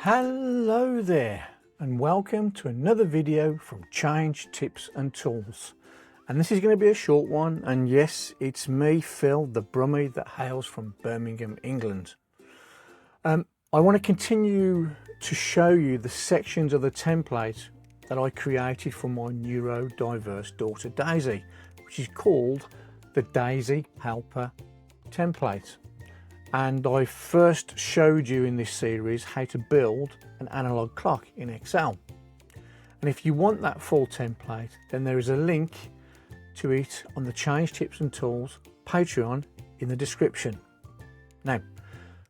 Hello there and welcome to another video from Change Tips and Tools, and this is going to be a short one. And yes, it's me, Phil, the Brummie that hails from Birmingham, England. I want to continue to show you the sections of the template that I created for my neurodiverse daughter Daisy, which is called the Daisy Helper template. And I first showed you in this series how to build an analog clock in Excel. And if you want that full template, then there is a link to it on the Change Tips and Tools Patreon in the description. Now,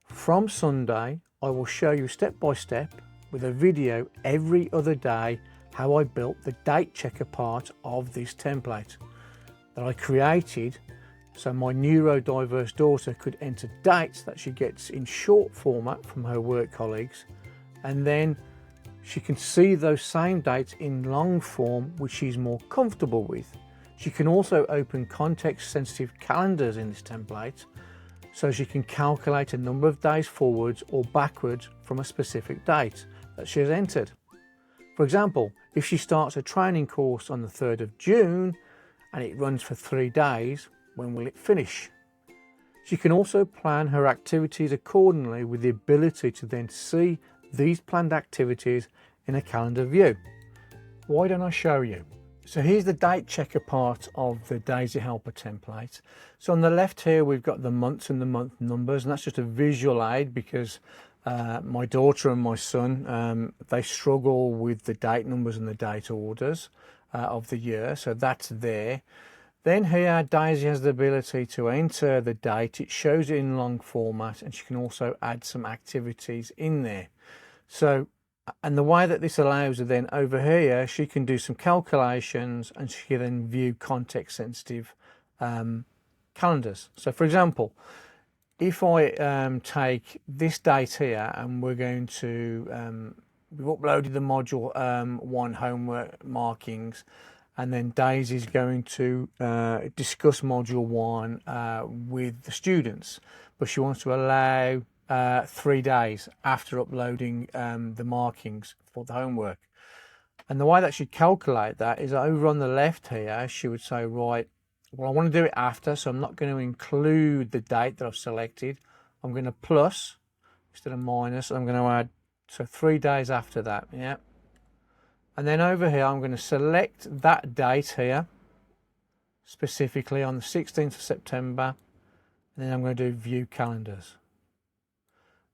from Sunday, I will show you step by step with a video every other day how I built the date checker part of this template that I created so my neurodiverse daughter could enter dates that she gets in short format from her work colleagues, and then she can see those same dates in long form which she's more comfortable with. She can also open context sensitive calendars in this template so she can calculate a number of days forwards or backwards from a specific date that she has entered. For example, if she starts a training course on the 3rd of June and it runs for 3 days, when will it finish? She can also plan her activities accordingly with the ability to then see these planned activities in a calendar view. Why don't I show you? So here's the date checker part of the Daisy Helper template. So on the left here we've got the months and the month numbers, and that's just a visual aid because my daughter and my son, they struggle with the date numbers and the date orders of the year, so that's there. Then here Daisy has the ability to enter the date. It shows it in long format, and she can also add some activities in there. So, and the way that this allows her, then over here she can do some calculations and she can then view context sensitive calendars. So for example, if I take this date here and we're going to we've uploaded the module 1 homework markings, and then Daisy's going to discuss module 1 with the students, but she wants to allow 3 days after uploading the markings for the homework. And the way that she'd calculate that is over on the left here, she would say, right, well, I want to do it after, so I'm not going to include the date that I've selected. I'm going to plus instead of minus, I'm going to add, so 3 days after that, yeah. And then over here, I'm going to select that date here, specifically on the 16th of September, and then I'm going to do view calendars.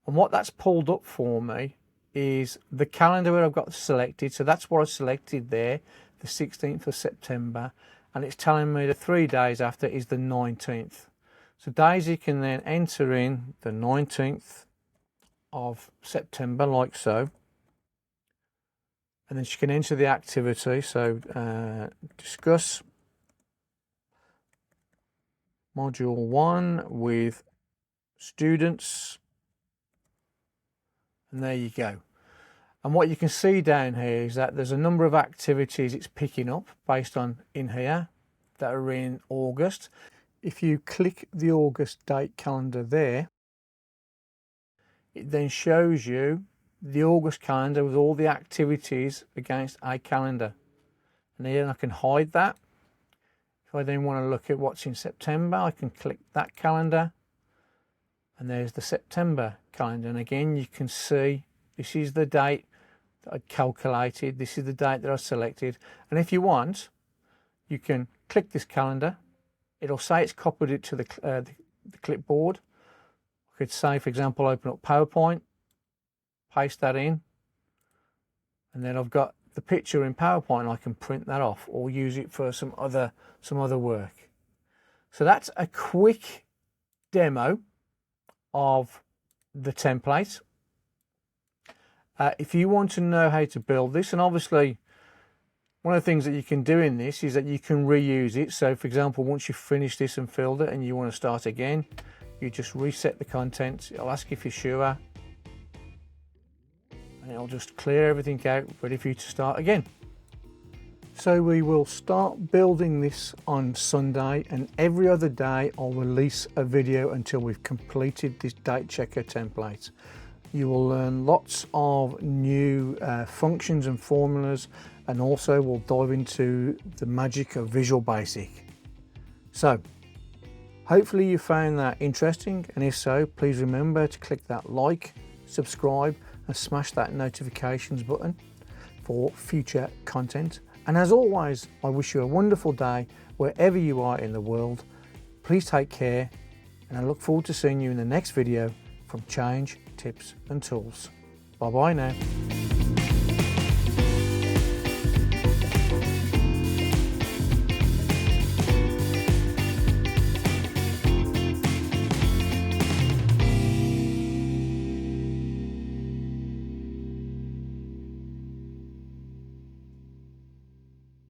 And what that's pulled up for me is the calendar where I've got selected. So that's what I selected there, the 16th of September, and it's telling me the 3 days after is the 19th. So Daisy can then enter in the 19th of September like so. And then she can enter the activity, so discuss module 1 with students, and there you go. And what you can see down here is that there's a number of activities it's picking up based on in here that are in August. If you click the August date calendar there, it then shows you the August calendar with all the activities against a calendar, and then I can hide that. If I then want to look at what's in September, I can click that calendar, and there's the September calendar, and again you can see this is the date that I calculated, this is the date that I selected. And if you want, you can click this calendar, it'll say it's copied it to the clipboard. I could say, for example, open up PowerPoint, paste that in, and then I've got the picture in PowerPoint and I can print that off or use it for some other work. So that's a quick demo of the template. If you want to know how to build this, and obviously one of the things that you can do in this is that you can reuse it. So for example, once you've finished this and filled it and you want to start again, you just reset the content. It'll ask if you're sure, and it'll just clear everything out, ready for you to start again. So we will start building this on Sunday, and every other day I'll release a video until we've completed this date checker template. You will learn lots of new functions and formulas, and also we'll dive into the magic of Visual Basic. So hopefully you found that interesting, and if so, please remember to click that like, subscribe and smash that notifications button for future content. And as always, I wish you a wonderful day wherever you are in the world. Please take care, and I look forward to seeing you in the next video from Change Tips and Tools. Bye bye now.